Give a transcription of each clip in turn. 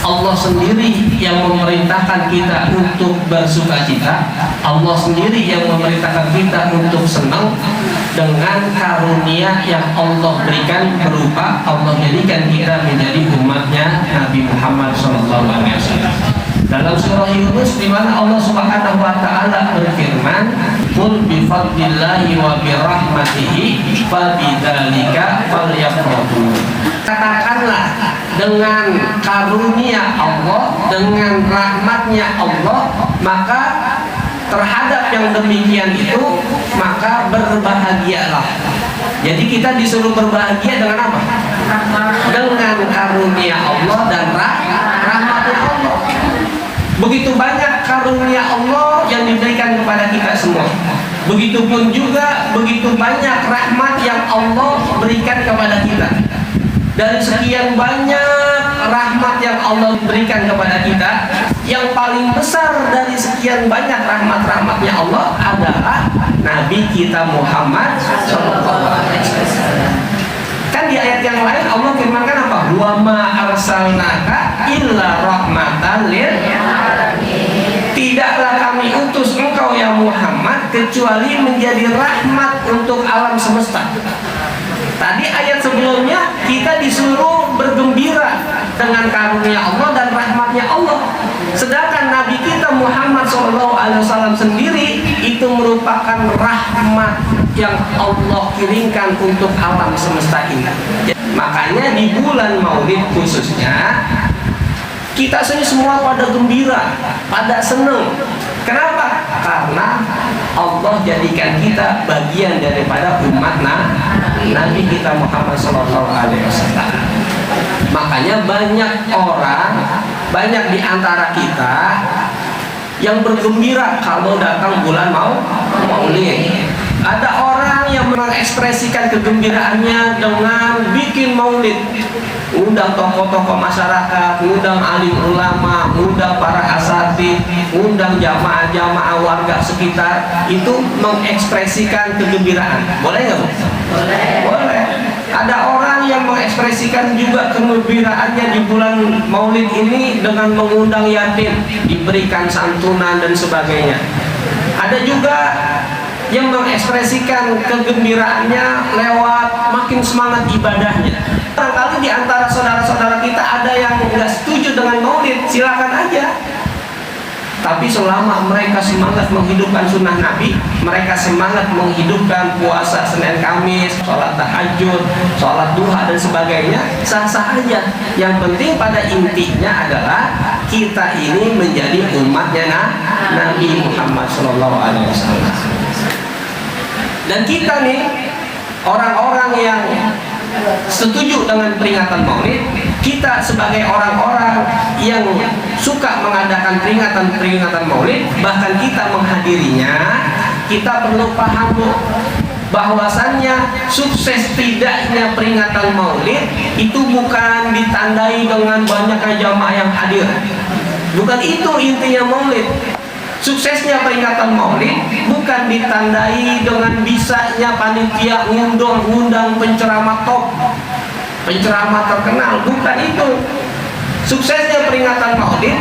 Allah sendiri yang memerintahkan kita untuk bersukacita. Allah sendiri yang memerintahkan kita untuk senang dengan karunia yang Allah berikan, berupa Allah jadikan kita menjadi umatnya Nabi Muhammad SAW. Dalam surah Yunus, di mana Allah Subhanahu wa taala berfirman, "Qul bi fadlillahi wa bi rahmatihi fa bidzalika falyafrahu." Katakanlah, dengan karunia Allah, dengan rahmatnya Allah, maka terhadap yang demikian itu maka berbahagialah. Jadi kita disuruh berbahagia dengan apa? Dengan karunia Allah dan rahmatnya Allah. Begitu banyak karunia Allah yang diberikan kepada kita semua. Begitupun juga begitu banyak rahmat yang Allah berikan kepada kita. Dari sekian banyak rahmat yang Allah berikan kepada kita, yang paling besar dari sekian banyak rahmat-rahmatnya Allah adalah Nabi kita Muhammad SAW. Kan di ayat yang lain Allah firmankan apa? Wa ma arsalnaka illa rahmatan lil alamin. Tidaklah kami utus engkau ya Muhammad kecuali menjadi rahmat untuk alam semesta. Tadi ayat sebelumnya kita disuruh bergembira dengan karunia Allah dan rahmatnya Allah. Sedangkan Nabi kita Muhammad SAW sendiri itu merupakan rahmat yang Allah kirimkan untuk alam semesta ini. Makanya di bulan Maulid khususnya kita sini semua pada gembira, pada senang. Kenapa? Karena Allah jadikan kita bagian daripada umat Nabi kita Muhammad SAW. Makanya banyak orang, banyak di antara kita yang bergembira kalau datang bulan Maulid. Ada orang yang mengekspresikan kegembiraannya dengan bikin maulid, undang tokoh-tokoh masyarakat, undang alim ulama, undang para asatidz, undang jamaah-jamaah warga sekitar, itu mengekspresikan kegembiraan. Boleh nggak Bu? Boleh. Boleh. Ada orang yang mengekspresikan juga kegembiraannya di bulan maulid ini dengan mengundang yatim, diberikan santunan dan sebagainya. Ada juga yang mengekspresikan kegembiraannya lewat makin semangat ibadahnya. Barangkali di antara saudara-saudara kita ada yang nggak setuju dengan maulid, silakan aja. Tapi selama mereka semangat menghidupkan sunnah Nabi, mereka semangat menghidupkan puasa Senin Kamis, sholat tahajud, sholat duha dan sebagainya, sah-sah aja. Yang penting pada intinya adalah kita ini menjadi umatnya Nabi Muhammad SAW. Dan kita nih orang-orang yang setuju dengan peringatan Maulid, kita sebagai orang-orang yang suka mengadakan peringatan Maulid, bahkan kita menghadirinya, kita perlu paham bahwasannya sukses tidaknya peringatan Maulid itu bukan ditandai dengan banyaknya jamaah yang hadir. Bukan itu intinya Maulid. Suksesnya peringatan Maulid bukan ditandai dengan bisanya panitia ngundang penceramah top, penceramah terkenal, bukan itu. Suksesnya peringatan Maulid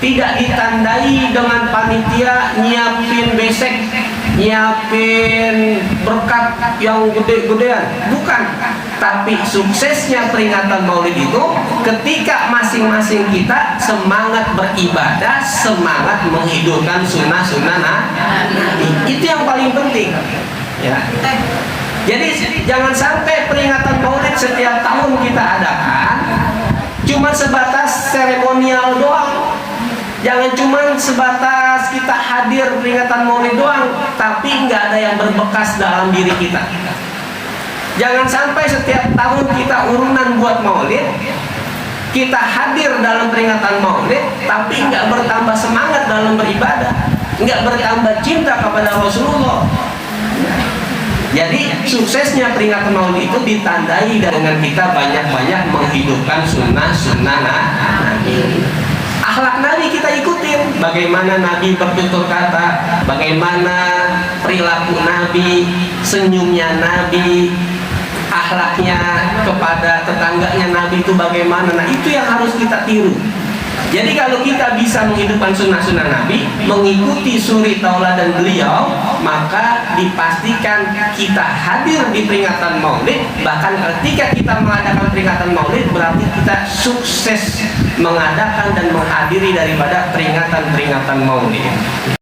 tidak ditandai dengan panitia nyiapin besek, nyiapin berkat yang gede-gedean, bukan. Tapi suksesnya peringatan Maulid itu ketika masing-masing kita semangat beribadah, semangat menghidupkan sunnah-sunnah Nabi. Itu yang paling penting, ya. Jadi jangan sampai peringatan Maulid setiap tahun kita adakan cuma sebatas seremonial doang. Jangan cuma sebatas kita hadir peringatan Maulid doang, tapi nggak ada yang berbekas dalam diri kita. Jangan sampai setiap tahun kita urunan buat Maulid, kita hadir dalam peringatan Maulid, tapi nggak bertambah semangat dalam beribadah, nggak bertambah cinta kepada Rasulullah. Jadi suksesnya peringatan Maulid itu ditandai dengan kita banyak-banyak menghidupkan sunnah-sunnah Nabi. Akhlak Nabi kita ikutin, bagaimana Nabi bertutur kata, bagaimana perilaku Nabi, senyumnya Nabi, akhlaknya kepada tetangganya Nabi itu bagaimana. Nah itu yang harus kita tiru. Jadi kalau kita bisa menghidupkan sunnah-sunnah Nabi, mengikuti suri tauladan beliau, maka dipastikan kita hadir di peringatan Maulid. Bahkan ketika kita mengadakan peringatan Maulid, berarti kita sukses mengadakan dan menghadiri daripada peringatan-peringatan Maulid.